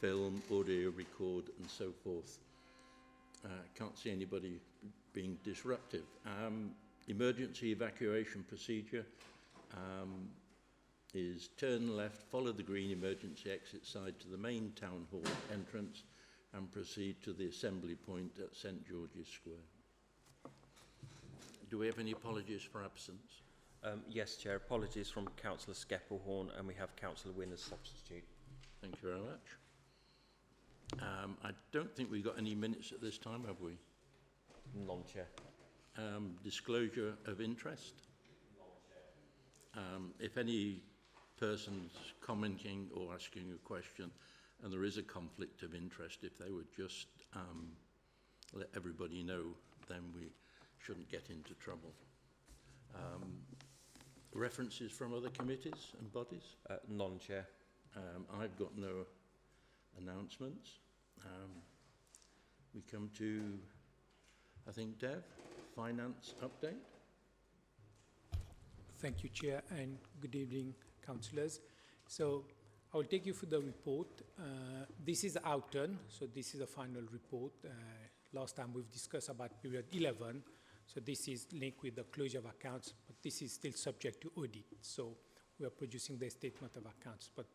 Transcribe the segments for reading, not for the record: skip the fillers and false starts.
film, audio record, and so forth. Can't see anybody being disruptive. Emergency evacuation procedure is turn left, follow the green emergency exit side to the main town hall entrance and proceed to the assembly point at St George's Square. Do we have any apologies for absence? Yes, Chair. Apologies from Councillor Skeppelhorn, and we have Cllr Wynn as substitute. Thank you very much. I don't think we've got any minutes at this time, have we? None, Chair. Disclosure of interest. If any person's commenting or asking a question and there is a conflict of interest, if they would just let everybody know, then we shouldn't get into trouble. References from other committees and bodies? None, Chair. I've got no announcements. We come to, I think, Dev, finance update. Thank you, Chair, and good evening, councillors. So I will take you through the report. This is the outturn, so this is the final report. Last time we've discussed about period 11, so this is linked with the closure of accounts, but this is still subject to audit. So we are producing the statement of accounts, but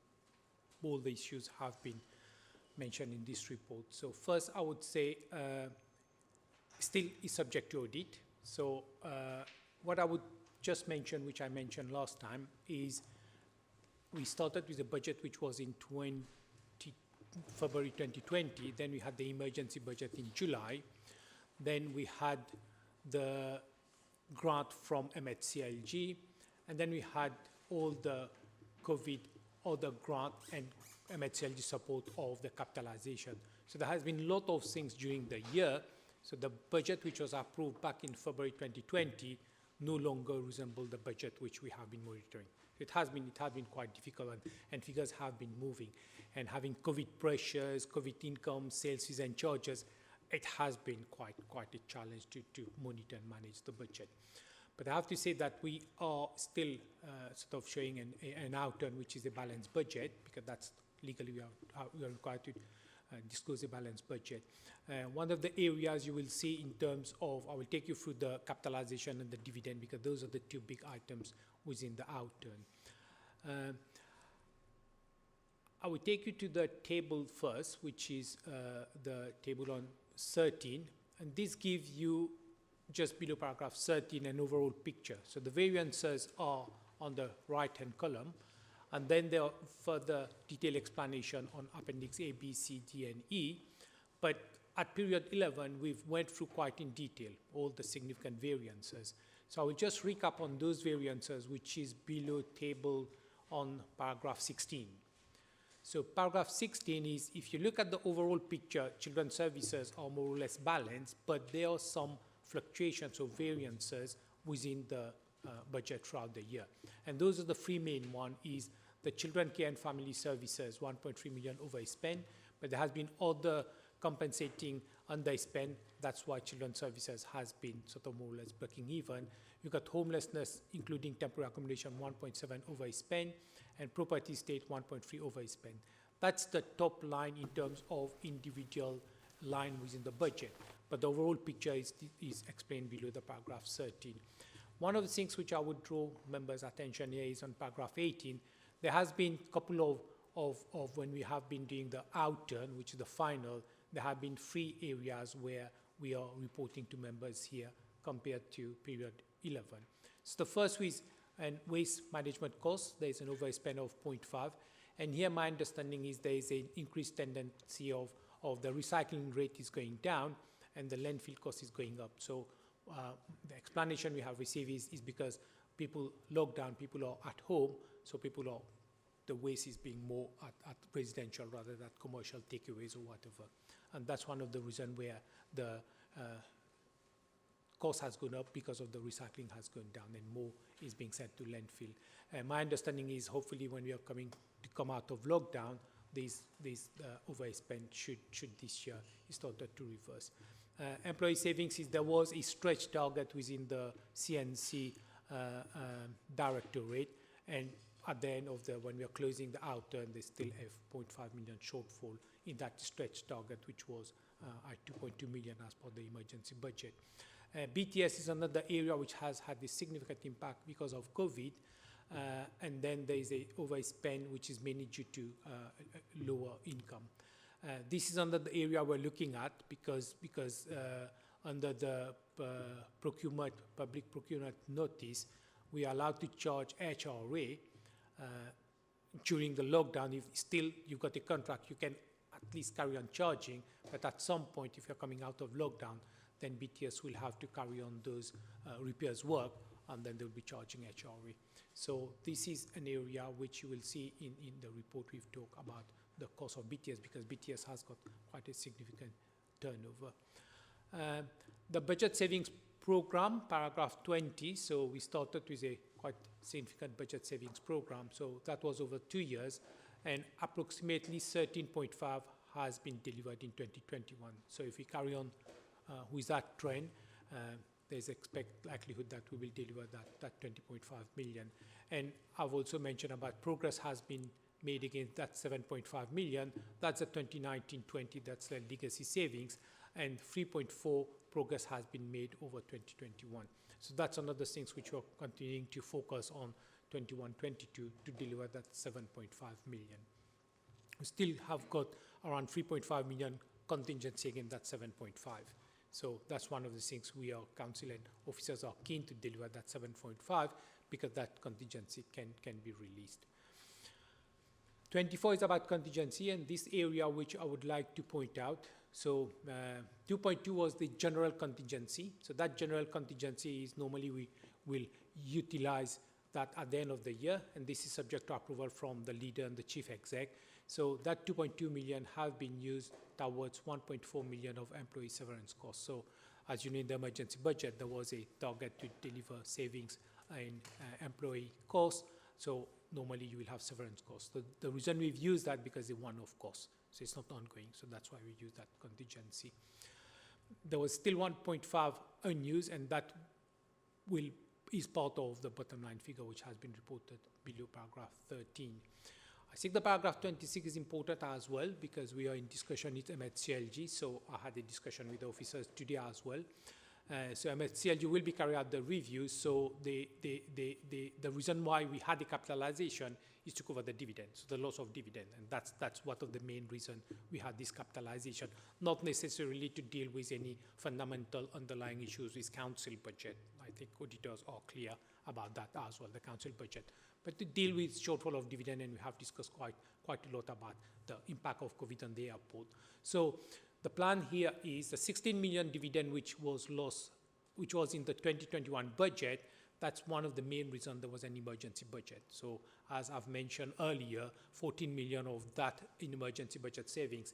all the issues have been mentioned in this report. So first, I would say still is subject to audit. So what I would just mention, which I mentioned last time, is we started with a budget which was in February 2020. Then we had the emergency budget in July. Then we had the grant from Ahmed CLG. And then we had all the COVID, other grant and Ahmed CLG support of the capitalization. So there has been a lot of things during the year. So the budget which was approved back in February 2020 no longer resembles the budget which we have been monitoring. It has been quite difficult, and figures have been moving. And having COVID pressures, COVID income, sales fees and charges, it has been quite a challenge to monitor and manage the budget. But I have to say that we are still sort of showing an outturn, which is a balanced budget, because that's legally we are required to disclose a balanced budget. One of the areas you will see in terms of, I will take you through the capitalization and the dividend, because those are the two big items within the outturn. I will take you to the table first, which is the table on 13, and this gives you, just below paragraph 13, an overall picture. So the variances are on the right-hand column, and then there are further detailed explanation on appendix A, B, C, D, and E. But at period 11, we've went through quite in detail all the significant variances. So I will just recap on those variances, which is below table on paragraph 16. So paragraph 16 is, if you look at the overall picture, children's services are more or less balanced, but there are some fluctuations or variances within the budget throughout the year. And those are the three main one is the children care and family services, 1.3 million overspend, but there has been other compensating underspend. That's why children's services has been sort of more or less breaking even. You got homelessness, including temporary accommodation, 1.7 overspend, and property state, 1.3 overspend. That's the top line in terms of individual line within the budget. But the overall picture is explained below the paragraph 13. One of the things which I would draw members' attention here is on paragraph 18. There has been a couple of when we have been doing the outturn, which is the final, there have been 3 areas where we are reporting to members here compared to period 11. So the first is waste management costs. There is an overspend of 0.5. And here my understanding is there is an increased tendency of the recycling rate is going down and the landfill cost is going up. So the explanation we have received is because people lockdown, people are at home, so the waste is being more at residential rather than commercial takeaways or whatever. And that's one of the reasons where the cost has gone up, because of the recycling has gone down and more is being sent to landfill. My understanding is hopefully when we are come out of lockdown, this overspend should this year started to reverse. Employee savings is there was a stretch target within the CNC directorate, and at the end of when we are closing the outturn, they still have 0.5 million shortfall in that stretch target, which was at 2.2 million as per the emergency budget. BTS is another area which has had a significant impact because of COVID, and then there is a overspend which is mainly due to lower income. This is another area we're looking at because under the public procurement notice, we are allowed to charge HRA during the lockdown. If still you've got a contract, you can at least carry on charging, but at some point, if you're coming out of lockdown, then BTS will have to carry on those repairs work, and then they'll be charging HRA. So this is an area which you will see in the report we've talked about the cost of BTS, because BTS has got quite a significant turnover. The budget savings program, paragraph 20, so we started with a quite significant budget savings program. So that was over 2 years, and approximately 13.5 has been delivered in 2021. So if we carry on with that trend, there's likelihood that we will deliver that 20.5 million. And I've also mentioned about progress has been made against that 7.5 million. That's a 2019-20, that's the legacy savings, and 3.4 progress has been made over 2021. So that's another things which we're continuing to focus on 21-22 to deliver that 7.5 million. We still have got around 3.5 million contingency against that 7.5. So that's one of the things we are, council and officers are keen to deliver that 7.5 because that contingency can be released. 24 is about contingency, and this area which I would like to point out. So 2.2 was the general contingency. So that general contingency is normally we will utilize that at the end of the year, and this is subject to approval from the leader and the chief exec. So that 2.2 million have been used towards 1.4 million of employee severance costs. So as you know, in the emergency budget, there was a target to deliver savings in employee costs. So normally you will have severance costs. The reason we've used that because it's one-off cost, so it's not ongoing. So that's why we use that contingency. There was still 1.5 unused, and that is part of the bottom line figure which has been reported below paragraph 13. I think the paragraph 26 is important as well because we are in discussion with Ahmed CLG. So I had a discussion with the officers today as well. So Ahmed CLG will be carrying out the review. So the reason why we had the capitalization is to cover the dividends, the loss of dividend, and that's one of the main reason we had this capitalization, not necessarily to deal with any fundamental underlying issues with council budget. I think auditors are clear about that as well, the council budget, but to deal with shortfall of dividend, and we have discussed quite a lot about the impact of COVID on the airport. So the plan here is the 16 million dividend which was lost, which was in the 2021 budget. That's one of the main reasons there was an emergency budget. So as I've mentioned earlier, 14 million of that in emergency budget savings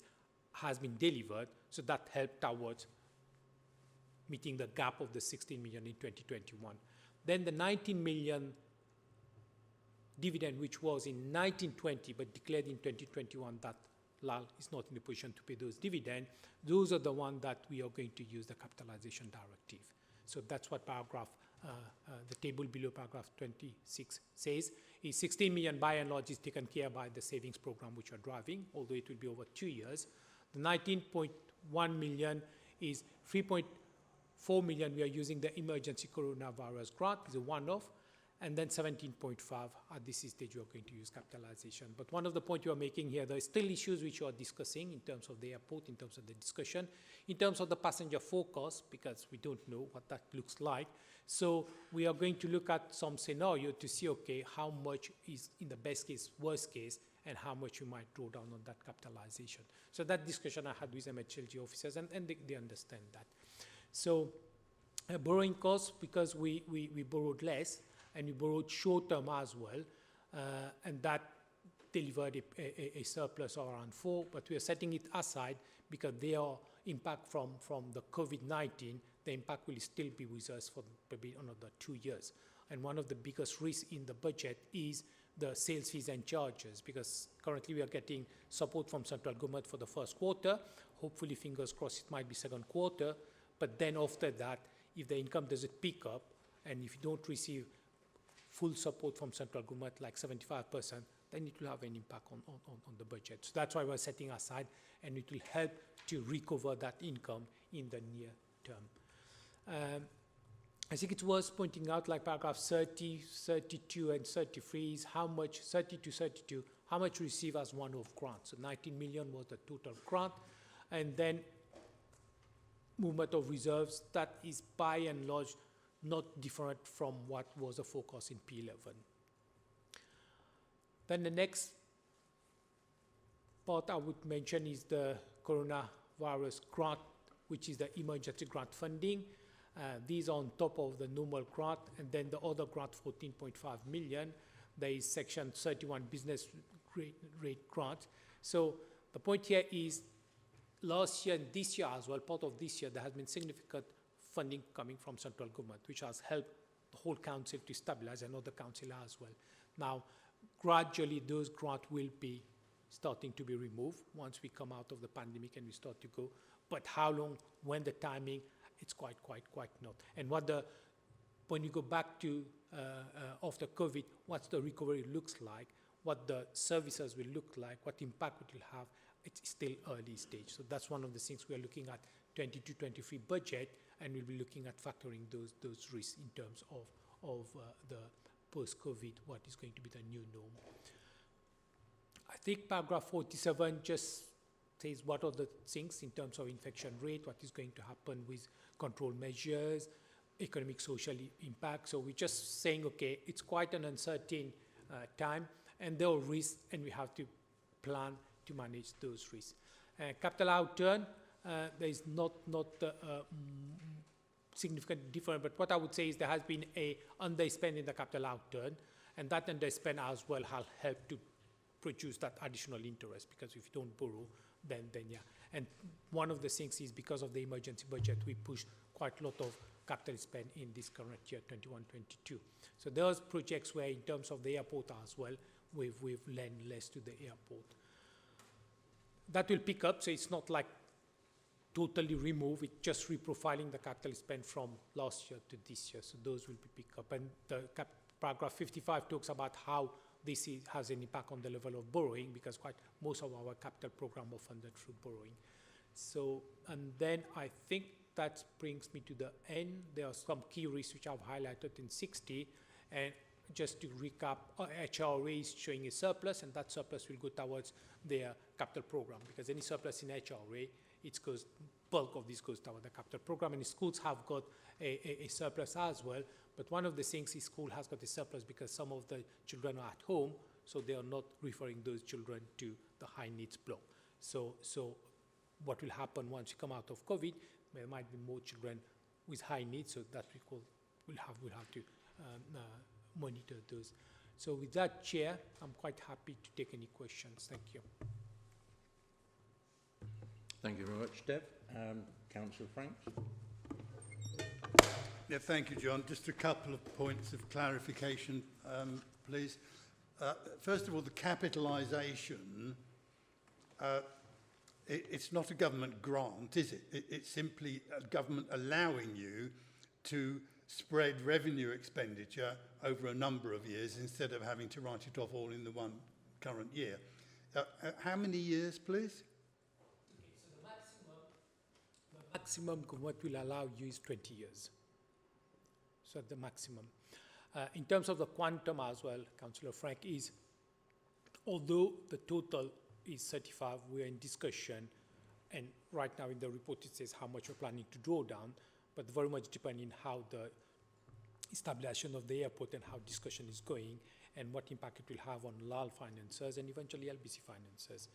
has been delivered. So that helped towards meeting the gap of the 16 million in 2021. Then the 19 million dividend, which was in 1920 but declared in 2021, that LAL is not in a position to pay those dividends. Those are the ones that we are going to use the capitalization directive. So that's what paragraph, the table below paragraph 26 says. Is 16 million by and large is taken care by the savings program which are driving, although it will be over 2 years. The 19.1 million is 3.4 million we are using the emergency coronavirus grant, is a one-off. And then 17.5 at this stage we are going to use capitalization. But one of the points you are making here, there are still issues which you are discussing in terms of the airport, in terms of the discussion, in terms of the passenger forecast, because we don't know what that looks like. So we are going to look at some scenario to see, okay, how much is in the best case, worst case, and how much you might draw down on that capitalization. So that discussion I had with MHLG officers, and they understand that. So borrowing costs, because we borrowed less, and we borrowed short-term as well, and that delivered a surplus of around 4, but we are setting it aside because their impact from the COVID-19, the impact will still be with us for maybe another 2 years. And one of the biggest risks in the budget is the sales fees and charges, because currently we are getting support from central government for the first quarter. Hopefully, fingers crossed, it might be second quarter, but then after that, if the income doesn't pick up, and if you don't receive full support from central government, like 75%, then it will have an impact on the budget. So that's why we're setting aside, and it will help to recover that income in the near term. I think it's worth pointing out, like paragraph 30, 32, and 33 is how much, 30 to 32, how much we receive as one-off grant. So 19 million was the total grant. And then movement of reserves, that is by and large not different from what was the focus in P11. Then the next part I would mention is the coronavirus grant, which is the emergency grant funding. These are on top of the normal grant, and then the other grant, 14.5 million. There is section 31 business rate grant. So the point here is last year and this year as well, part of this year, there has been significant funding coming from central government, which has helped the whole council to stabilize, and other council as well. Now, gradually those grants will be starting to be removed once we come out of the pandemic and we start to go. But how long, when the timing, it's quite not. And when you go back to after COVID, what the recovery looks like, what the services will look like, what impact it will have, it's still early stage. So that's one of the things we are looking at 22-23 budget, and we'll be looking at factoring those risks in terms of the post-COVID, what is going to be the new norm. I think paragraph 47 just says what are the things in terms of infection rate, what is going to happen with control measures, economic, social impact. So we're just saying, okay, it's quite an uncertain time, and there are risks, and we have to plan to manage those risks. Capital outturn, there is not significant difference, but what I would say is there has been a underspend in the capital outturn, and that underspend as well has helped to produce that additional interest, because if you don't borrow, then yeah. And one of the things is because of the emergency budget, we pushed quite a lot of capital spend in this current year, 21-22. So there's projects where in terms of the airport as well, we've lent less to the airport. That will pick up, so it's not like totally remove, it's just reprofiling the capital spend from last year to this year, so those will be picked up. And the paragraph 55 talks about how this has an impact on the level of borrowing, because most of our capital program are funded through borrowing. So, and then I think that brings me to the end. There are some key risks which I've highlighted in 60, and just to recap, HRA is showing a surplus, and that surplus will go towards their capital program, because any surplus in HRA, bulk of this goes toward the capital program, and schools have got a surplus as well. But one of the things is school has got a surplus because some of the children are at home, so they are not referring those children to the high needs block. So what will happen once you come out of COVID, there might be more children with high needs, so that we'll have to monitor those. So with that, Chair, I'm quite happy to take any questions. Thank you. Thank you very much, Deb. Councillor Franks. Yeah, thank you, John. Just a couple of points of clarification, please. First of all, the capitalisation, it's not a government grant, is it? It's simply a government allowing you to spread revenue expenditure over a number of years instead of having to write it off all in the one current year. How many years, please? Okay, so the maximum what will allow you is 20 years. So the maximum. In terms of the quantum as well, Councillor Frank, is although the total is 35, we are in discussion, and right now in the report it says how much we're planning to draw down, but very much depending how the establishment of the airport and how discussion is going, and what impact it will have on LAL financiers and eventually LBC financiers.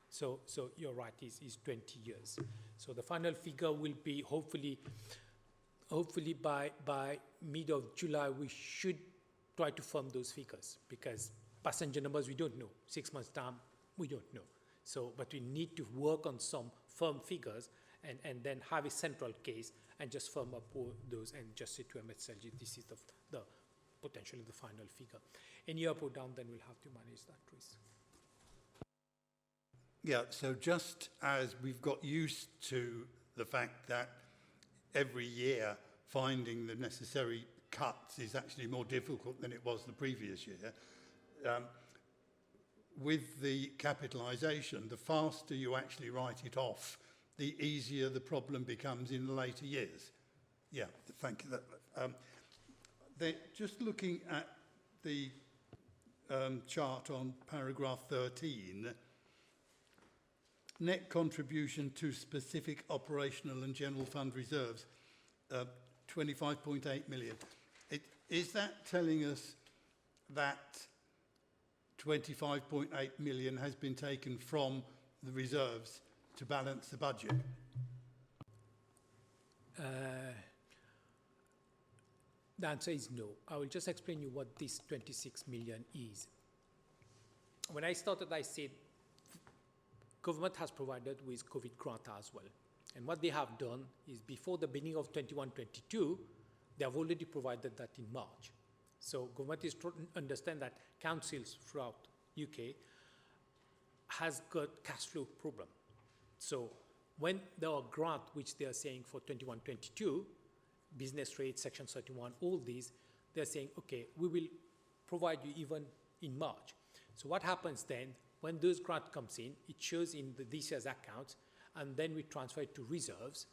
So you're right, is 20 years. So the final figure will be hopefully by mid of July, we should try to firm those figures, because passenger numbers we don't know. 6 months time, we don't know. So, but we need to work on some firm figures and then have a central case and just firm up those and just say to MSLG, this is the potentially the final figure. Any up or down, then we'll have to manage that risk. Yeah, so just as we've got used to the fact that every year finding the necessary cuts is actually more difficult than it was the previous year. With the capitalisation, the faster you actually write it off, the easier the problem becomes in the later years. Yeah, thank you. Just looking at the chart on paragraph 13, net contribution to specific operational and general fund reserves, 25.8 million. Is that telling us that 25.8 million has been taken from the reserves to balance the budget? The answer is no. I will just explain you what this 26 million is. When I started, I said government has provided with COVID grant as well. And what they have done is before the beginning of 21-22, they have already provided that in March. So government is to understand that councils throughout UK has got cash flow problem. So when there are grants which they are saying for 21-22, business rates, Section 31, all these, they're saying, okay, we will provide you even in March. So what happens then, when those grant comes in, it shows in this year's accounts, and then we transfer it to reserves,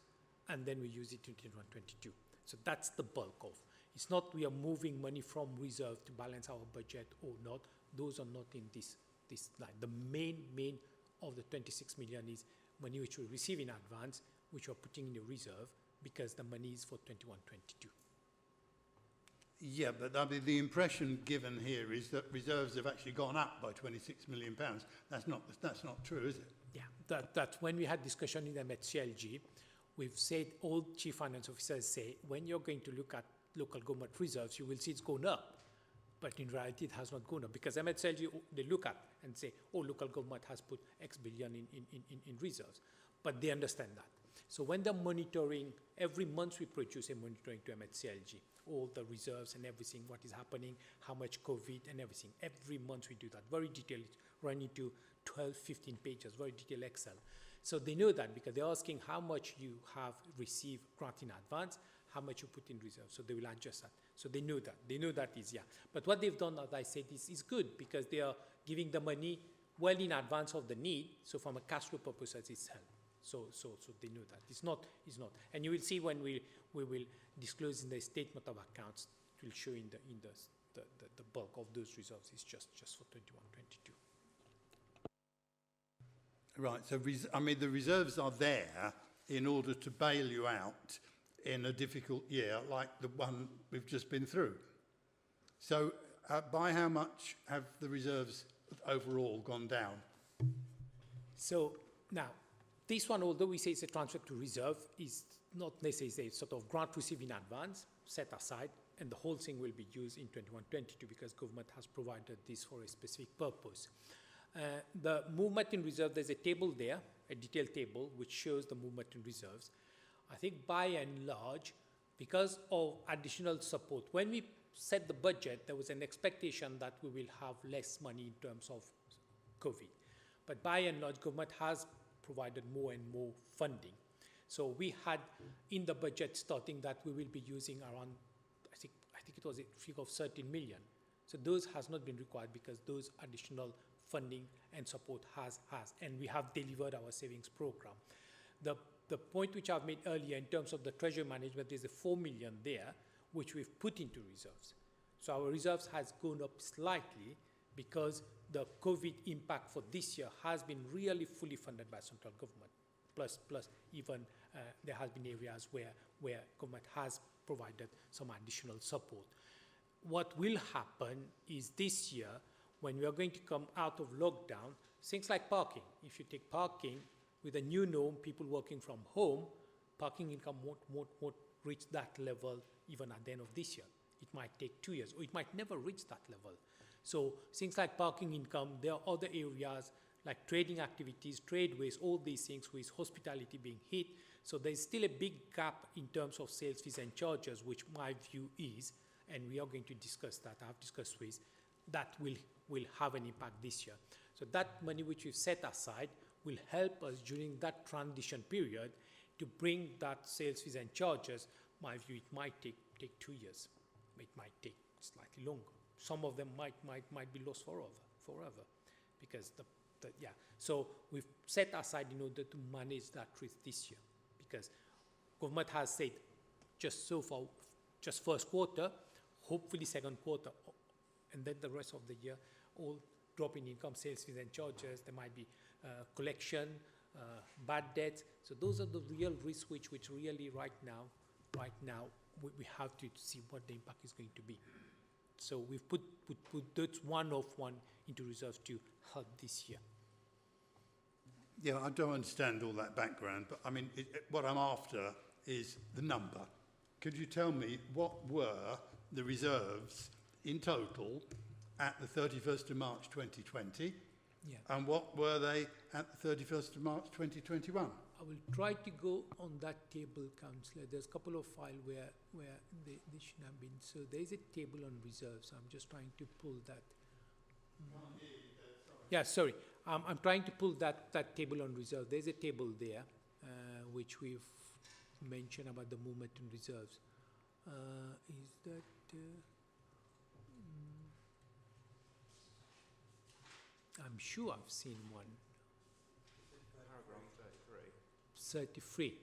and then we use it in 21-22. So that's the bulk of. It's not we are moving money from reserve to balance our budget or not. Those are not in this line. The main of the 26 million is money which we receive in advance, which we're putting in the reserve, because the money is for 21-22. Yeah, but I mean, the impression given here is that reserves have actually gone up by £26 million. That's not true, is it? Yeah, that when we had discussion in the CLG, we've said all chief finance officers say, when you're going to look at local government reserves, you will see it's gone up. But in reality, it has not gone up, because CLG, they look at and say, oh, local government has put X billion in reserves. But they understand that. So when they're monitoring, every month we produce a monitoring to CLG, all the reserves and everything, what is happening, how much COVID and everything. Every month we do that, very detailed, running to 12, 15 pages, very detailed Excel. So they know that because they're asking how much you have received grant in advance, how much you put in reserve. So they will adjust that. So they know that. They know that is, yeah. But what they've done, as I said, is good, because they are giving the money well in advance of the need. So from a cash flow purpose, it's help. So they know that. It's not. And you will see when we will disclose in the statement of accounts, it will show in the bulk of those reserves is just for 21-22. Right, so I mean, the reserves are there in order to bail you out in a difficult year like the one we've just been through. So by how much have the reserves overall gone down? So now, this one, although we say it's a transfer to reserve, is not necessarily a sort of grant received in advance, set aside, and the whole thing will be used in 21-22 because government has provided this for a specific purpose. The movement in reserve, there's a table there, a detailed table, which shows the movement in reserves. I think by and large, because of additional support, when we set the budget, there was an expectation that we will have less money in terms of COVID. But by and large, government has provided more and more funding. So we had in the budget starting that we will be using around, I think it was a figure of 13 million. So those has not been required because those additional funding and support has, and we have delivered our savings program. The point which I've made earlier in terms of the treasury management, there's a 4 million there, which we've put into reserves. So our reserves has gone up slightly because the COVID impact for this year has been really fully funded by central government. Plus even there has been areas where government has provided some additional support. What will happen is this year, when we are going to come out of lockdown, things like parking. If you take parking, with a new norm, people working from home, parking income won't reach that level even at the end of this year. It might take 2 years, or it might never reach that level. So things like parking income, there are other areas like trading activities, tradeways, all these things with hospitality being hit. So there's still a big gap in terms of sales fees and charges, which my view is, and we are going to discuss that, I have discussed with, that will have an impact this year. So that money which we've set aside will help us during that transition period to bring that sales fees and charges. My view, it might take 2 years. it might take slightly longer. Some of them might be lost forever, because yeah. So we've set aside in order to manage that risk this year, because government has said just so far, just first quarter, hopefully second quarter, and then the rest of the year, all drop in income, sales fees and charges. There might be collection, bad debts. So those are the real risks which really right now we have to see what the impact is going to be. So we've put that one-off one into reserve to help this year. Yeah, I don't understand all that background, but I mean, what I'm after is the number. Could you tell me what were the reserves in total at the 31st of March 2020? Yeah. And what were they at the 31st of March 2021? I will try to go on that table, Councillor. There's a couple of files where they should have been. So there is a table on reserves. I'm just trying to pull that. Yeah, sorry. I'm trying to pull that table on reserve. There's a table there which we've mentioned about the movement in reserves. Is that... I'm sure I've seen one. Paragraph 33.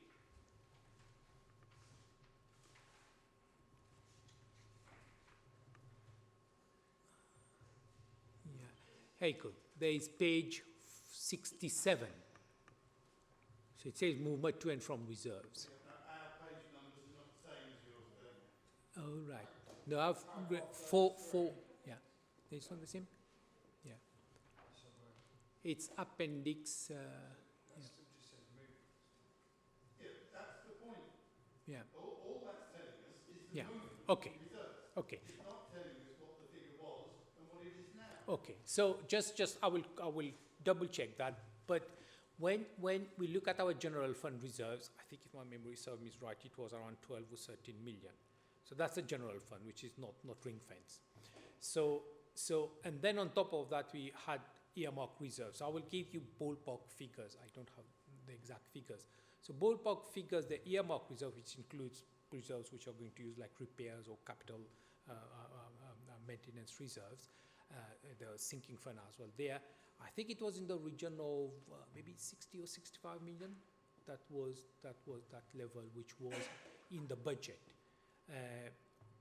Yeah. Hey, good. There is page 67. So it says movement to and from reserves. Our page numbers are not the same as yours. Oh, right. No, I've four. Yeah. It's not the same? Yeah. It's appendix. Yeah, that's the point. Yeah. All that's telling us is the Yeah. movement Okay. in reserves. Okay. It's not telling us what the figure was and what it is now. Okay. So just I will double check that. But when we look at our general fund reserves, I think if my memory serves me right, it was around 12 or 13 million. So that's a general fund, which is not ring fence. So and then on top of that, we had earmark reserves. So I will give you ballpark figures. I don't have the exact figures. So ballpark figures, the earmark reserve, which includes reserves which are going to use like repairs or capital maintenance reserves, the sinking fund as well there. I think it was in the region of maybe 60 or 65 million. That was that level which was in the budget.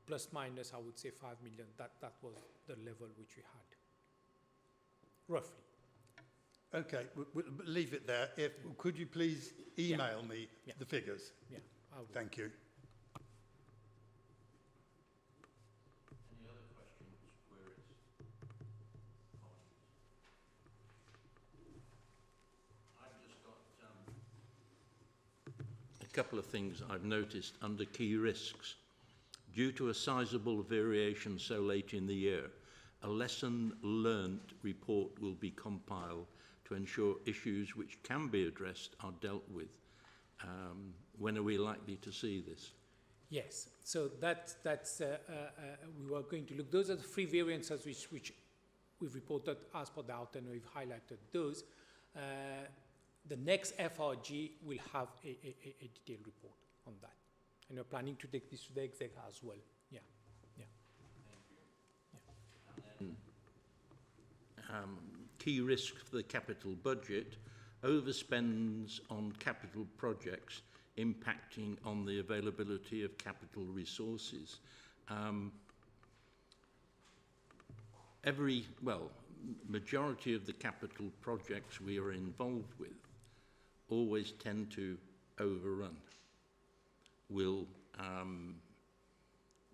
Plus minus, I would say 5 million. That was the level which we had, roughly. Okay, we'll leave it there. Could you please email me the figures? Yeah, I will. Thank you. Any other questions, queries, comments? I've just got a couple of things I've noticed under key risks. Due to a sizable variation so late in the year, a lesson learnt report will be compiled to ensure issues which can be addressed are dealt with. When are we likely to see this? Yes, so that's we were going to look. Those are the three variances which we've reported as per the outline. We've highlighted those. The next FRG will have a detailed report on that, and we're planning to take this to the exec as well. Yeah. Key risk for the capital budget: overspends on capital projects impacting on the availability of capital resources. Majority of the capital projects we are involved with always tend to overrun. Will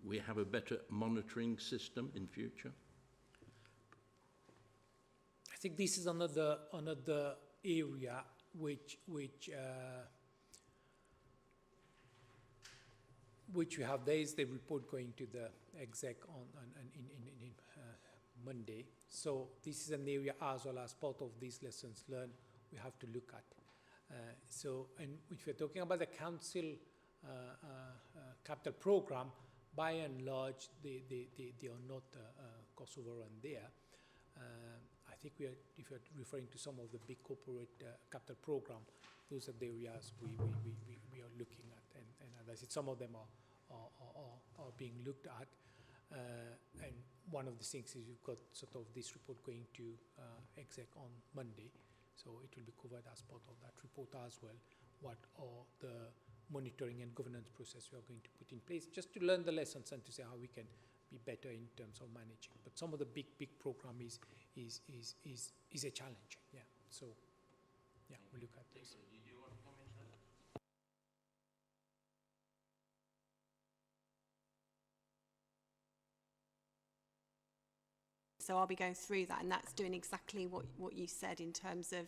we have a better monitoring system in future? I think this is another area which we have. There is the report going to the exec on Monday. So this is an area as well as part of these lessons learned we have to look at. And if you're talking about the council capital program, by and large, they are not cost overrun there. I think if you're referring to some of the big corporate capital program, those are the areas we are looking at, and as I said, some of them are being looked at. And one of the things is we've got sort of this report going to exec on Monday, so it will be covered as part of that report as well. What are the monitoring and governance process we are going to put in place, just to learn the lessons and to say how we can be better in terms of managing. But some of the big program is a challenge. Yeah. So yeah, we'll look at this. Did you want to comment on that? So I'll be going through that, and that's doing exactly what you said in terms of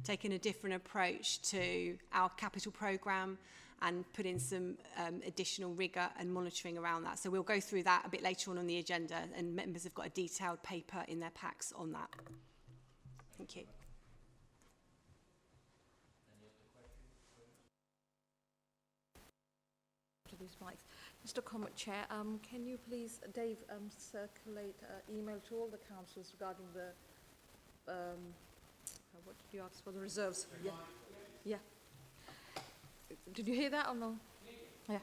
taking a different approach to our capital programme and putting some additional rigour and monitoring around that. So we'll go through that a bit later on the agenda, and members have got a detailed paper in their packs on that. Thank you. Any other questions? To these mics. Just a comment, Chair. Can you please, Dave, circulate email to all the councils regarding the, what did you ask for, the reserves? Yeah. Yeah. Did you hear that or no? Yeah.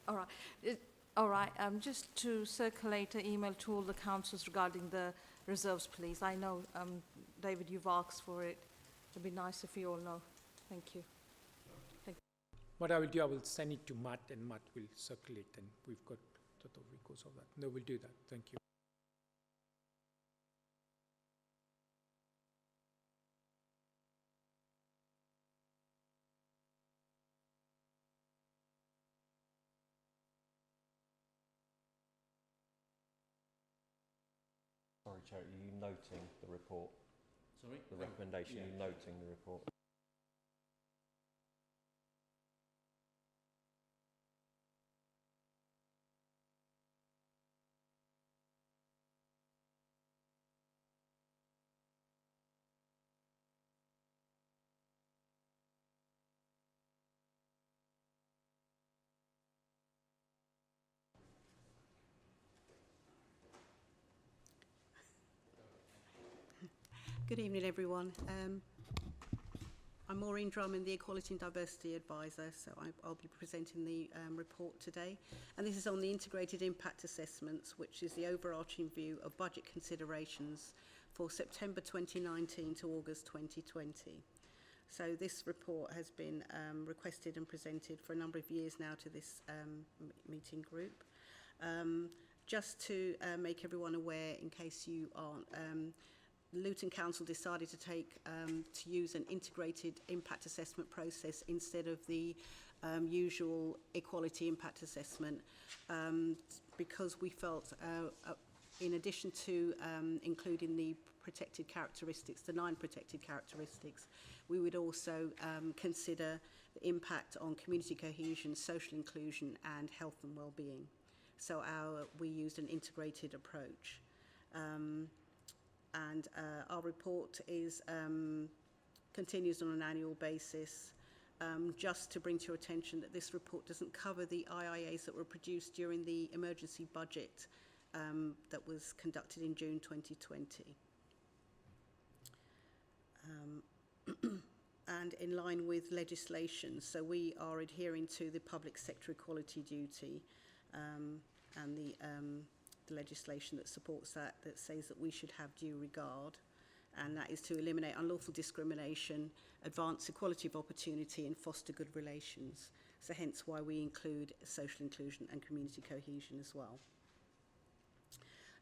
All right. All right. Just to circulate an email to all the councils regarding the reserves, please. I know, David, you've asked for it. It'd be nice if you all know. Thank you. What I will do, I will send it to Matt, and Matt will circulate, and we've got sort of records of that. No, we'll do that. Thank you. Sorry, Chair, are you noting the report? Sorry? The recommendation, are you noting the report? Good evening, everyone. I'm Maureen Drummond, the Equality and Diversity Advisor, so I'll be presenting the report today. And this is on the Integrated Impact Assessments, which is the overarching view of budget considerations for September 2019 to August 2020. So this report has been requested and presented for a number of years now to this meeting group. Just to make everyone aware, in case you aren't, Luton Council decided to use an integrated impact assessment process instead of the usual equality impact assessment because we felt in addition to including the protected characteristics, the 9 protected characteristics, we would also consider the impact on community cohesion, social inclusion and health and well-being. So we used an integrated approach. And our report continues on an annual basis. Just to bring to your attention that this report doesn't cover the IIAs that were produced during the emergency budget that was conducted in June 2020. And in line with legislation, so we are adhering to the public sector equality duty and the legislation that supports that says that we should have due regard, and that is to eliminate unlawful discrimination, advance equality of opportunity and foster good relations. So hence why we include social inclusion and community cohesion as well.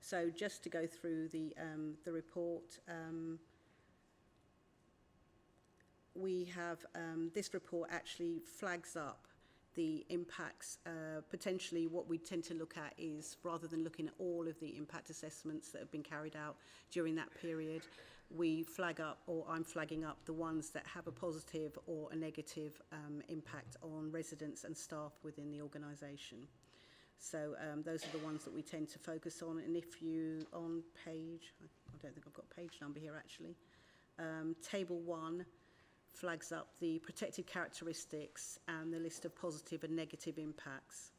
So just to go through the report, we have this report actually flags up the impacts. Potentially what we tend to look at is, rather than looking at all of the impact assessments that have been carried out during that period, we flag up, or I'm flagging up, the ones that have a positive or a negative impact on residents and staff within the organisation. So those are the ones that we tend to focus on. And if you, on page, I don't think I've got a page number here actually, table 1, flags up the protected characteristics and the list of positive and negative impacts.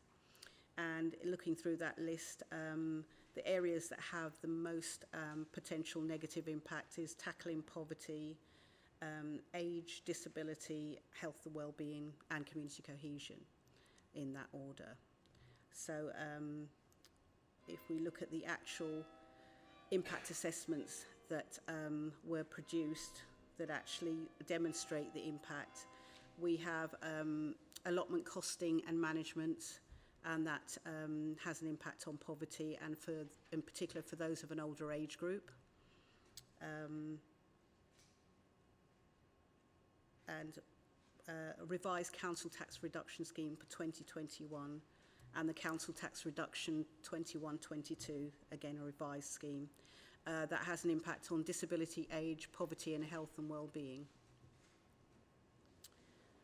And looking through that list, the areas that have the most potential negative impact is tackling poverty, age, disability, health and well-being, and community cohesion, in that order. So if we look at the actual impact assessments that were produced that actually demonstrate the impact, we have allotment costing and management, and that has an impact on poverty, and in particular for those of an older age group. And a revised council tax reduction scheme for 2021, and the council tax reduction 21-22, again a revised scheme, that has an impact on disability, age, poverty and health and well-being.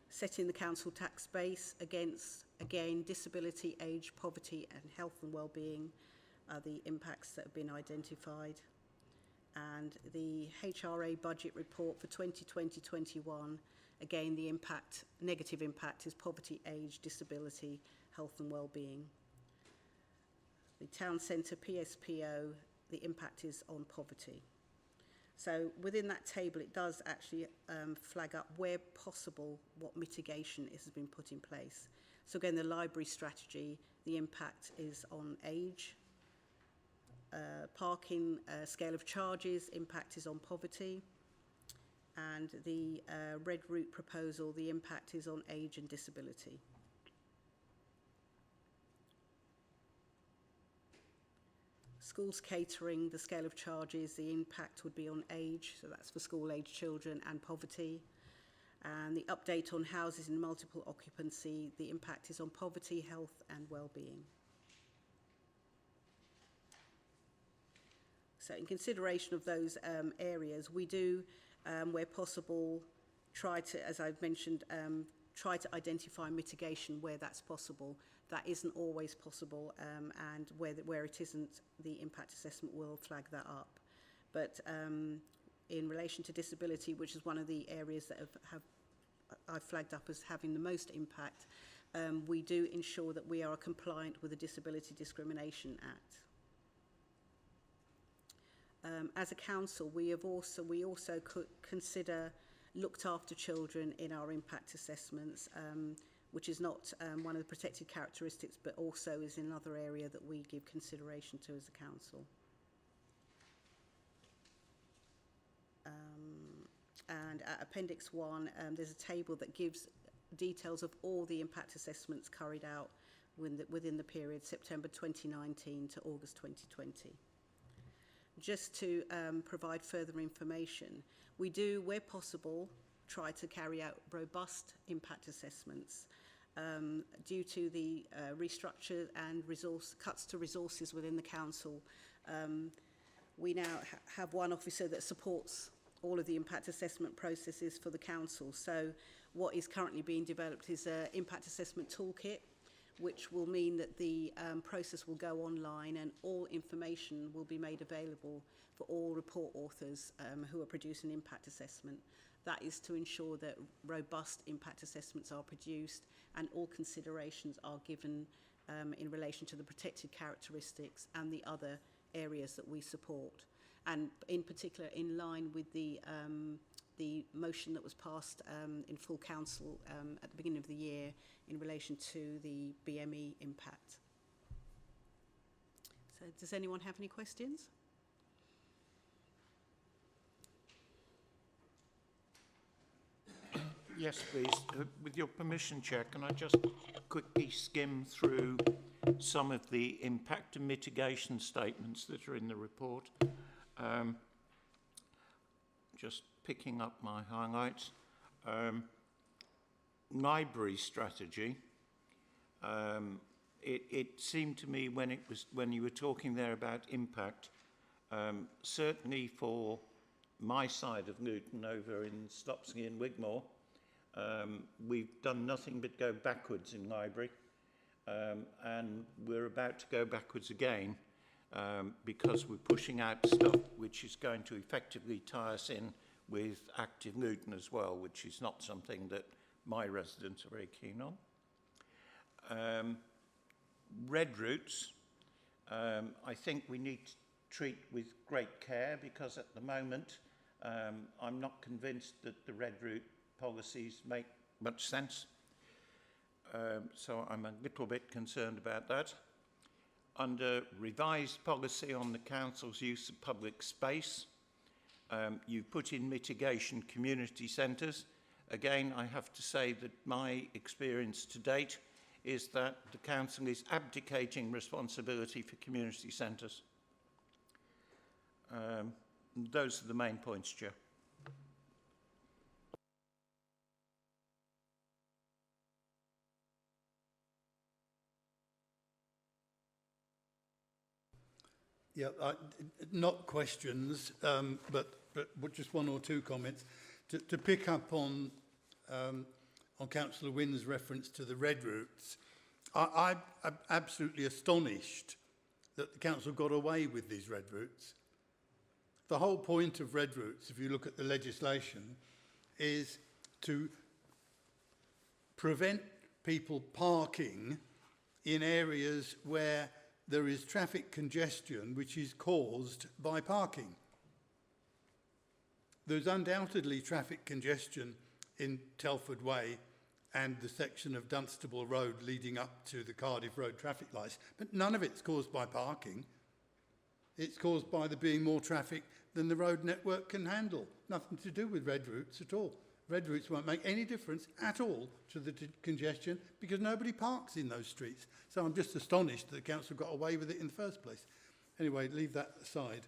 Setting the council tax base against, again, disability, age, poverty and health and well-being are the impacts that have been identified. And the HRA budget report for 2020-21, again, the impact, negative impact is poverty, age, disability, health and well-being. The town centre PSPO, the impact is on poverty. So within that table, it does actually flag up where possible what mitigation has been put in place. So again, the library strategy, the impact is on age. Parking scale of charges, impact is on poverty. And the red route proposal, the impact is on age and disability. Schools catering, the scale of charges, the impact would be on age, so that's for school-age children, and poverty. And the update on houses in multiple occupancy, the impact is on poverty, health and well-being. So in consideration of those areas, we do, where possible, try to, as I've mentioned, try to identify mitigation where that's possible. That isn't always possible, and where it isn't, the impact assessment will flag that up. But in relation to disability, which is one of the areas that I've flagged up as having the most impact, we do ensure that we are compliant with the Disability Discrimination Act. As a council, we also could consider looked after children in our impact assessments, which is not one of the protected characteristics, but also is another area that we give consideration to as a council. And at Appendix 1, there's a table that gives details of all the impact assessments carried out within the period September 2019 to August 2020. Just to provide further information, we do, where possible, try to carry out robust impact assessments. Due to the restructure and cuts to resources within the council, we now have one officer that supports all of the impact assessment processes for the council. So what is currently being developed is an impact assessment toolkit, which will mean that the process will go online and all information will be made available for all report authors who are producing impact assessment. That is to ensure that robust impact assessments are produced and all considerations are given in relation to the protected characteristics and the other areas that we support. And in particular, in line with the motion that was passed in full council at the beginning of the year in relation to the BME impact. So does anyone have any questions? Yes, please. With your permission, Chair, can I just quickly skim through some of the impact and mitigation statements that are in the report? Just picking up my highlights. Library strategy. It seemed to me when you were talking there about impact, certainly for my side of Luton over in Stopsey and Wigmore, we've done nothing but go backwards in library, and we're about to go backwards again because we're pushing out stuff which is going to effectively tie us in with active Luton as well, which is not something that my residents are very keen on. Red routes, I think we need to treat with great care, because at the moment I'm not convinced that the red route policies make much sense. So I'm a little bit concerned about that. under revised policy on the council's use of public space, you put in mitigation community centres. Again, I have to say that my experience to date is that the council is abdicating responsibility for community centres. Those are the main points, Chair. Yeah, not questions, but just one or two comments. To pick up on Councillor Wynn's reference to the red routes, I'm absolutely astonished that the council got away with these red routes. The whole point of red routes, if you look at the legislation, is to prevent people parking in areas where there is traffic congestion which is caused by parking. There's undoubtedly traffic congestion in Telford Way and the section of Dunstable Road leading up to the Cardiff Road traffic lights, but none of it's caused by parking. It's caused by there being more traffic than the road network can handle. Nothing to do with red routes at all. Red routes won't make any difference at all to the congestion because nobody parks in those streets. So I'm just astonished that the council got away with it in the first place. Anyway, leave that aside.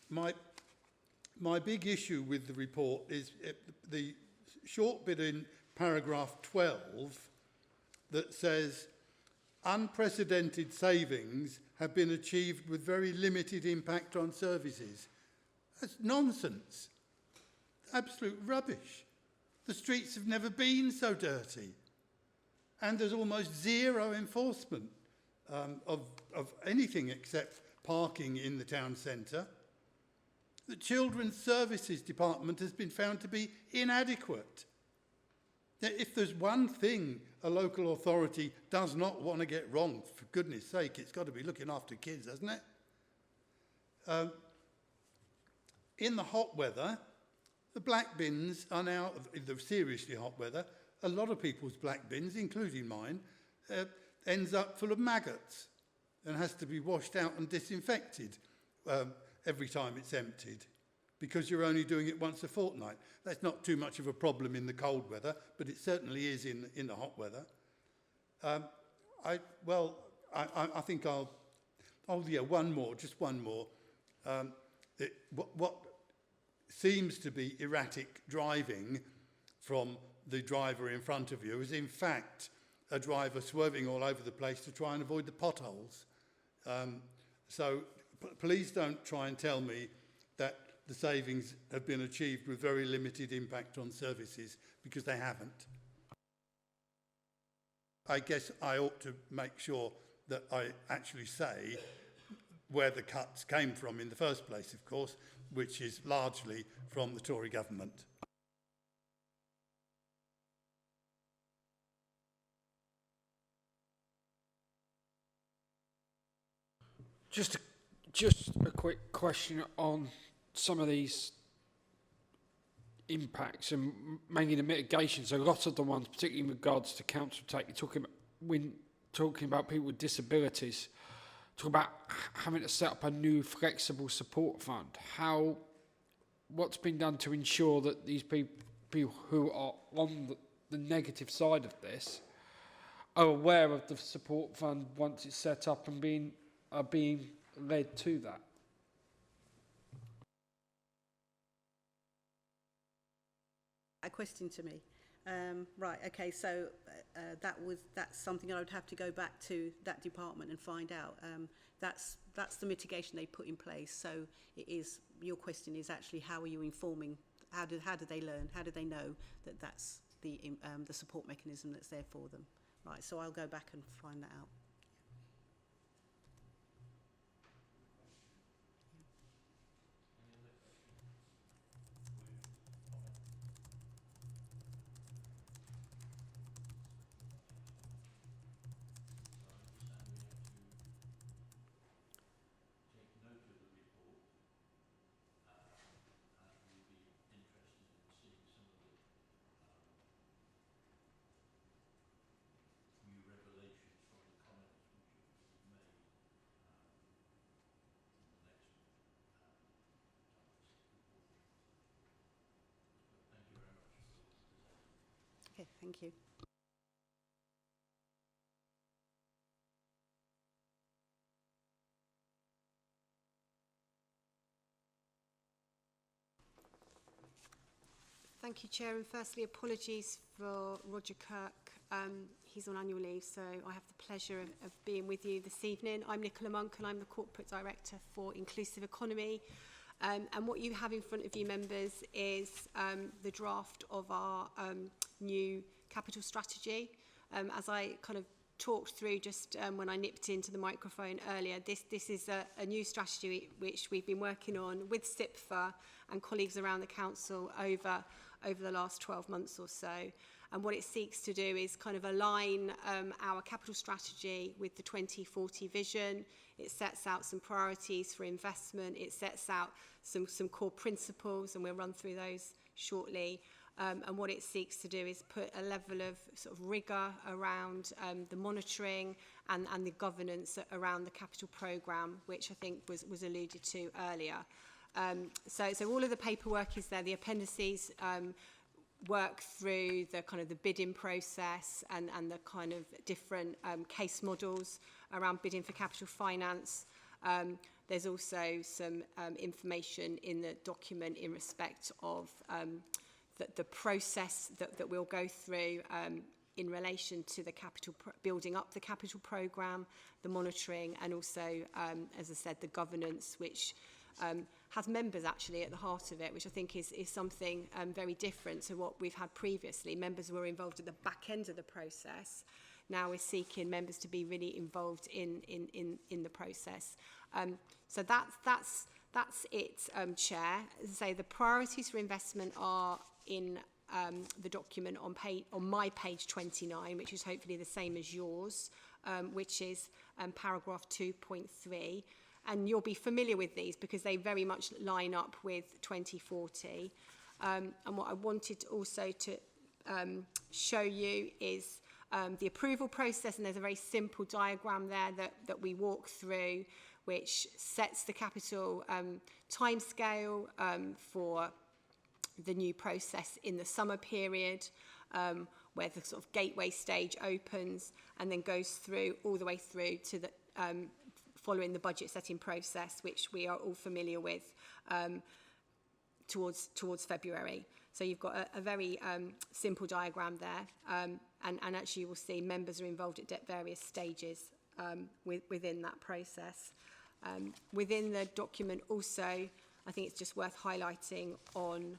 My big issue with the report is the short bit in paragraph 12 that says unprecedented savings have been achieved with very limited impact on services. That's nonsense. Absolute rubbish. The streets have never been so dirty. And there's almost zero enforcement of anything except parking in the town centre. The Children's Services Department has been found to be inadequate. Now, if there's one thing a local authority does not want to get wrong, for goodness sake, it's got to be looking after kids, hasn't it? In the hot weather, the black bins are now, the seriously hot weather, a lot of people's black bins, including mine, ends up full of maggots and has to be washed out and disinfected every time it's emptied because you're only doing it once a fortnight. That's not too much of a problem in the cold weather, but it certainly is in the hot weather. I think I'll... Oh, yeah, one more. What seems to be erratic driving from the driver in front of you is in fact a driver swerving all over the place to try and avoid the potholes. So please don't try and tell me that the savings have been achieved with very limited impact on services, because they haven't. I guess I ought to make sure that I actually say where the cuts came from in the first place, of course, which is largely from the Tory government. Just a quick question on some of these impacts and mainly the mitigation. So a lot of the ones, particularly in regards to council when talking about people with disabilities, talk about having to set up a new flexible support fund. What's been done to ensure that these people who are on the negative side of this are aware of the support fund once it's set up and are being led to that? A question to me. Right, okay, so that's something I would have to go back to that department and find out. That's the mitigation they put in place. So your question is actually, how are you informing, how do they learn, how do they know that that's the support mechanism that's there for them? Right, so I'll go back and find that out. Okay, thank you. Thank you, Chair. And firstly, apologies for Roger Kirk. He's on annual leave, so I have the pleasure of being with you this evening. I'm Nicola Monk, and I'm the Corporate Director for Inclusive Economy. And what you have in front of you, members, is the draft of our new capital strategy. As I kind of talked through just when I nipped into the microphone earlier, this is a new strategy which we've been working on with CIPFA and colleagues around the council over the last 12 months or so. And what it seeks to do is kind of align our capital strategy with the 2040 vision. It sets out some priorities for investment. It sets out some core principles, and we'll run through those shortly. And what it seeks to do is put a level of sort of rigour around the monitoring and the governance around the capital programme, which I think was alluded to earlier. So all of the paperwork is there. The appendices work through the kind of the bidding process and the kind of different case models around bidding for capital finance. There's also some information in the document in respect of the process that we'll go through in relation to the building up the capital programme, the monitoring, and also, as I said, the governance, which has members actually at the heart of it, which I think is something very different to what we've had previously. Members were involved at the back end of the process. Now we're seeking members to be really involved in the process. So that's it, Chair. As I say, the priorities for investment are in the document on my page 29, which is hopefully the same as yours, which is paragraph 2.3. And you'll be familiar with these because they very much line up with 2040. And what I wanted also to show you is the approval process, and there's a very simple diagram there that we walk through, which sets the capital timescale for the new process in the summer period, where the sort of gateway stage opens and then goes through all the way through to the following the budget setting process, which we are all familiar with, towards February. So you've got a very simple diagram there, and actually you will see members are involved at various stages within that process. Within the document also, I think it's just worth highlighting on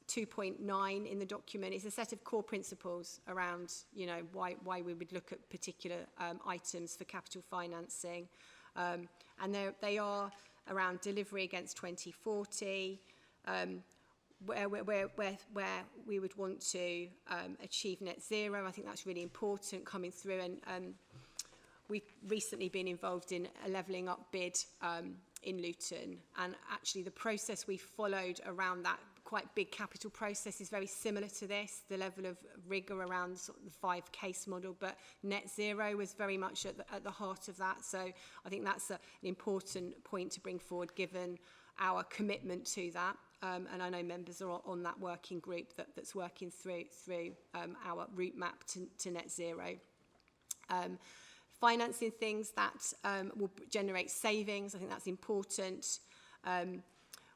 2.9 in the document is a set of core principles around, you know, why we would look at particular items for capital financing, and they are around delivery against 2040, where we would want to achieve net zero. I think that's really important coming through, and we've recently been involved in a levelling up bid in Luton, and actually the process we followed around that quite big capital process is very similar to this, the level of rigour around sort of the 5 case model, but net zero was very much at the heart of that. So I think that's an important point to bring forward given our commitment to that. And I know members are on that working group that's working through our route map to net zero. Financing things that will generate savings, I think that's important.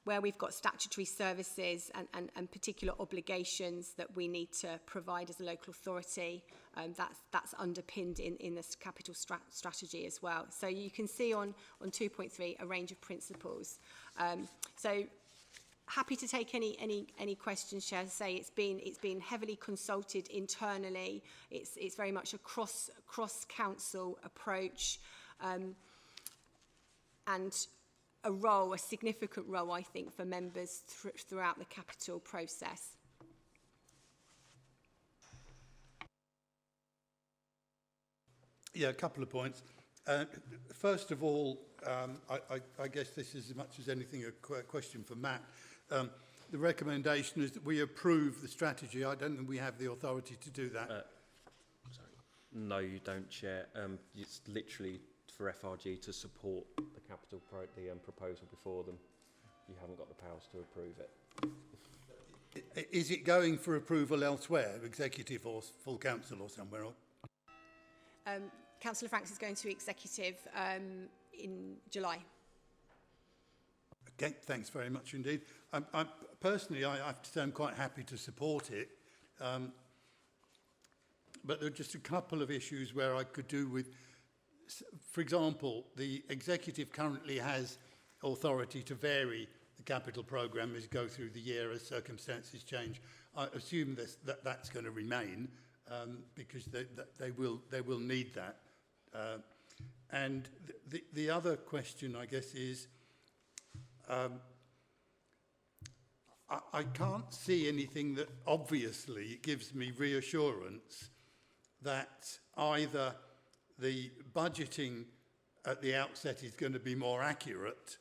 Where we've got statutory services and particular obligations that we need to provide as a local authority, that's underpinned in this capital strategy as well. So you can see on 2.3 a range of principles. So happy to take any questions, Chair. As I say, it's been heavily consulted internally. It's very much a cross council approach, and a significant role, I think, for members throughout the capital process. Yeah, a couple of points. First of all, I guess this is as much as anything a question for Matt. The recommendation is that we approve the strategy. I don't think we have the authority to do that. Sorry. No, you don't, Chair. It's literally for FRG to support the capital proposal before them. You haven't got the powers to approve it. is it going for approval elsewhere, executive or full council or somewhere else? Councillor Franks is going to executive in July. Okay, thanks very much indeed. Personally, I have to say I'm quite happy to support it. But there are just a couple of issues where I could do with, for example, the executive currently has authority to vary the capital programme as you go through the year as circumstances change. I assume that's going to remain because they will need that. And the other question, I guess, is I can't see anything that obviously gives me reassurance that either the budgeting at the outset is going to be more accurate,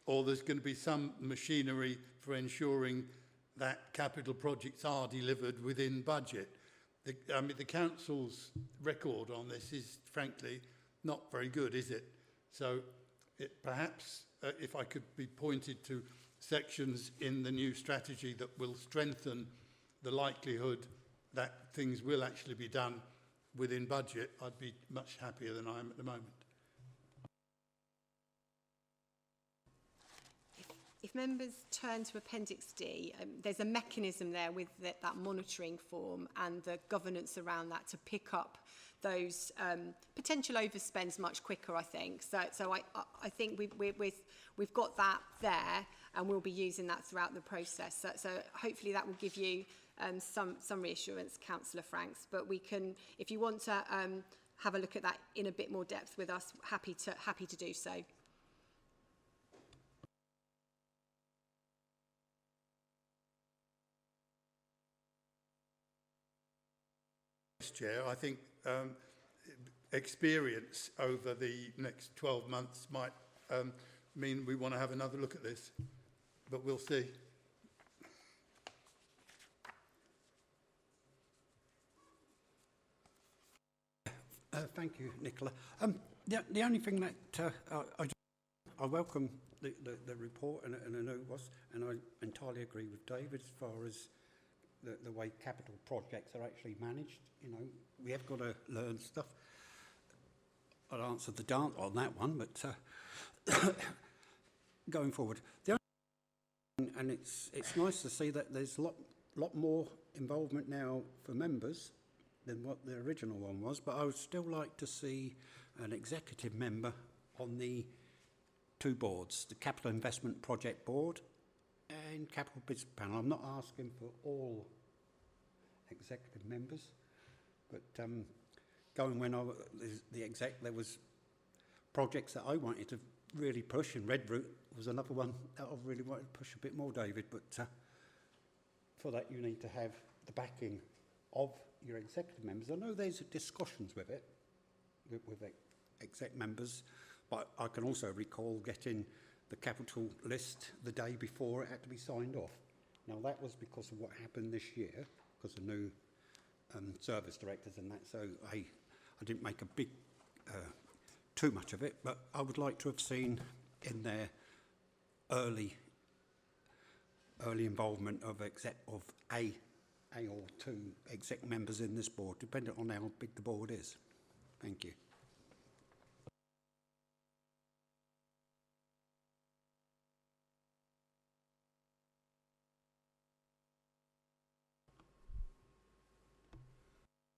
or there's going to be some machinery for ensuring that capital projects are delivered within budget. The council's record on this is, frankly, not very good, is it? So perhaps if I could be pointed to sections in the new strategy that will strengthen the likelihood that things will actually be done within budget, I'd be much happier than I am at the moment. If members turn to Appendix D, there's a mechanism there with that monitoring form and the governance around that to pick up those potential overspends much quicker, I think. So I think we've got that there, and we'll be using that throughout the process. So hopefully that will give you some reassurance, Councillor Franks. But we can, if you want to have a look at that in a bit more depth with us, happy to do so. Chair, I think experience over the next 12 months might mean we want to have another look at this, but we'll see. Thank you, Nicola. The only thing that I welcome the report, and I know it was, and I entirely agree with David as far as the way capital projects are actually managed. You know, we have got to learn stuff. I'll answer the dance on that one, but going forward, and it's nice to see that there's a lot more involvement now for members than what the original one was. But I would still like to see an executive member on the two boards, the Capital Investment Project Board and Capital Business Panel. I'm not asking for all executive members, but going when the exec, there was projects that I wanted to really push, and Red Route was another one that I really wanted to push a bit more, David. But for that, you need to have the backing of your executive members. I know there's discussions with it, with exec members, but I can also recall getting the capital list the day before it had to be signed off. Now that was because of what happened this year, because of new service directors and that, so I didn't make a big, too much of it, but I would like to have seen in there early involvement of a or two exec members in this board, depending on how big the board is. Thank you.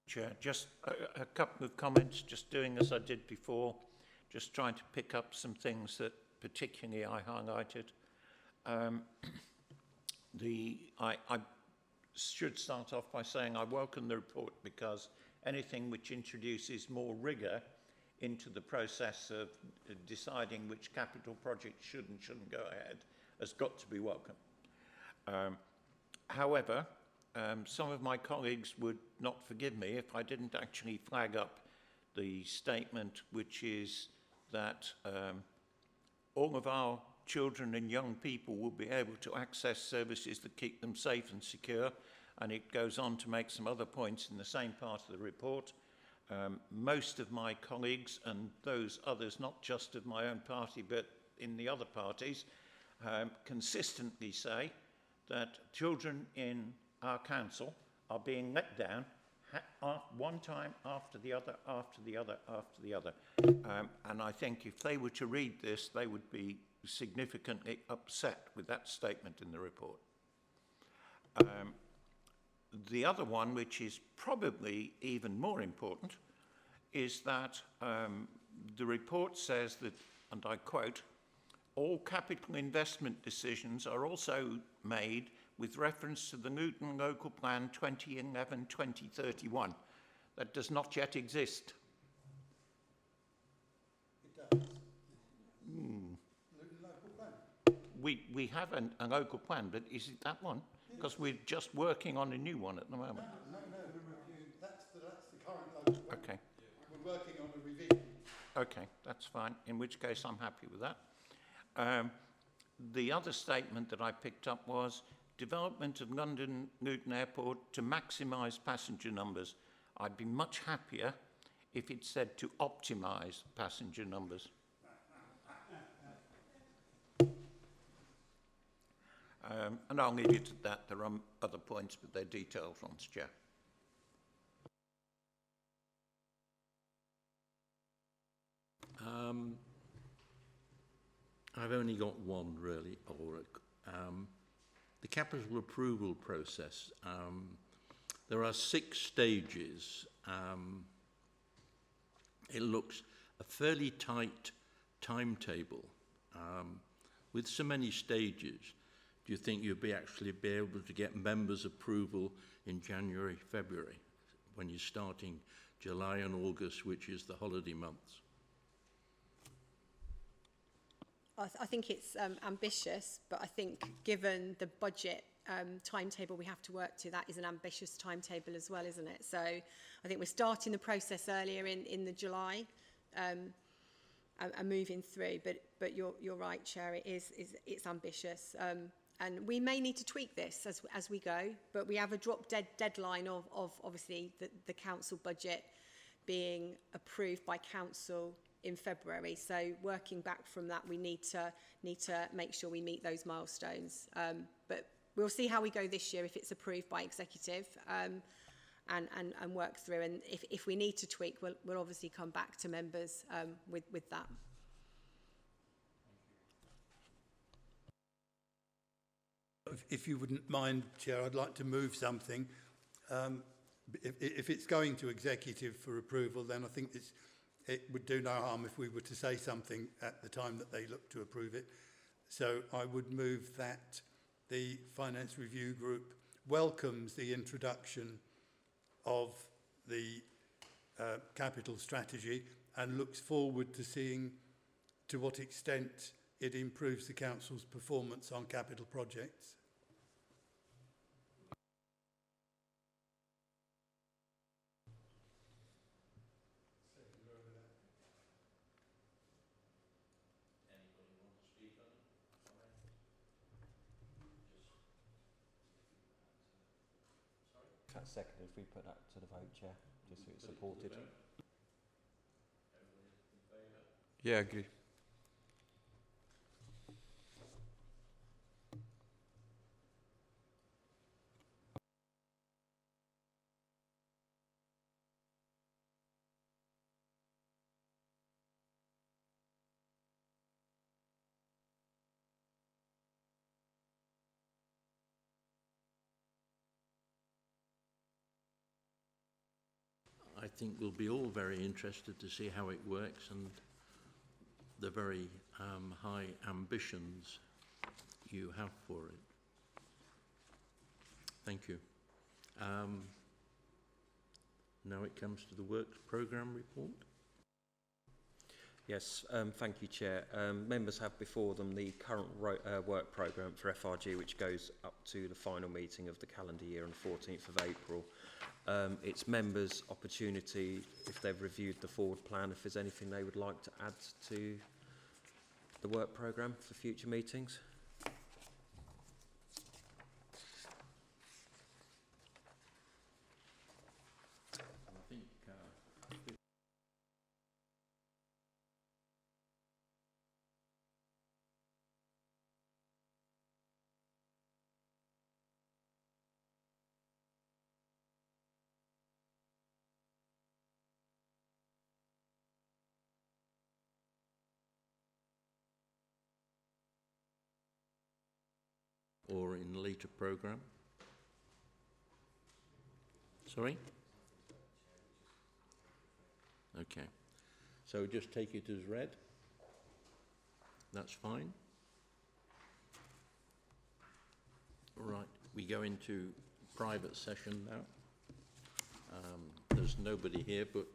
Chair, just a couple of comments, just doing as I did before, just trying to pick up some things that particularly I highlighted. I should start off by saying I welcome the report, because anything which introduces more rigour into the process of deciding which capital project should and shouldn't go ahead has got to be welcome. However, some of my colleagues would not forgive me if I didn't actually flag up the statement, which is that all of our children and young people will be able to access services that keep them safe and secure. And it goes on to make some other points in the same part of the report. Most of my colleagues, and those others not just of my own party but in the other parties, consistently say that children in our council are being let down one time after the other, after the other, after the other. And I think if they were to read this, they would be significantly upset with that statement in the report. The other one, which is probably even more important, is that the report says that, and I quote, all capital investment decisions are also made with reference to the Newton Local Plan 2011-2031. That does not yet exist. It does. Luton Local Plan. We have a local plan, but is it that one? Because we're just working on a new one at the moment. No, that's the current local plan. Okay. We're working on a revision. Okay, that's fine, in which case I'm happy with that. The other statement that I picked up was development of London Luton Airport to maximise passenger numbers. I'd be much happier if it said to optimise passenger numbers. And I'll leave it at that. There are other points, but they're detailed from the chair. I've only got one, really, Ulrich. The capital approval process. There are 6 stages. It looks a fairly tight timetable. With so many stages, do you think you'll actually be able to get members' approval in January, February, when you're starting July and August, which is the holiday months? I think it's ambitious, but I think given the budget timetable we have to work to, that is an ambitious timetable as well, isn't it? So I think we're starting the process earlier in the July and moving through. But you're right, Chair. It's ambitious, and we may need to tweak this as we go. But we have a drop dead deadline of obviously the council budget being approved by council in February. So working back from that, we need to make sure we meet those milestones. But we'll see how we go this year if it's approved by executive and work through. And if we need to tweak, we'll obviously come back to members with that. If you wouldn't mind, Chair, I'd like to move something. If it's going to executive for approval, then I think it would do no harm if we were to say something at the time that they look to approve it. So I would move that the Finance Review Group welcomes the introduction of the capital strategy and looks forward to seeing to what extent it improves the Council's performance on capital projects. That's seconded. If we put that to the vote, Chair, just so it's supported. Yeah, I agree. I think we'll be all very interested to see how it works and the very high ambitions you have for it. Thank you. Now it comes to the Works Programme report. Yes, thank you, Chair. Members have before them the current work programme for FRG, which goes up to the final meeting of the calendar year on 14th of April. It's members' opportunity, if they've reviewed the forward plan, if there's anything they would like to add to the work programme for future meetings. or in later programme? Sorry? Okay. So just take it as read. That's fine. Right, we go into private session now. There's nobody here, but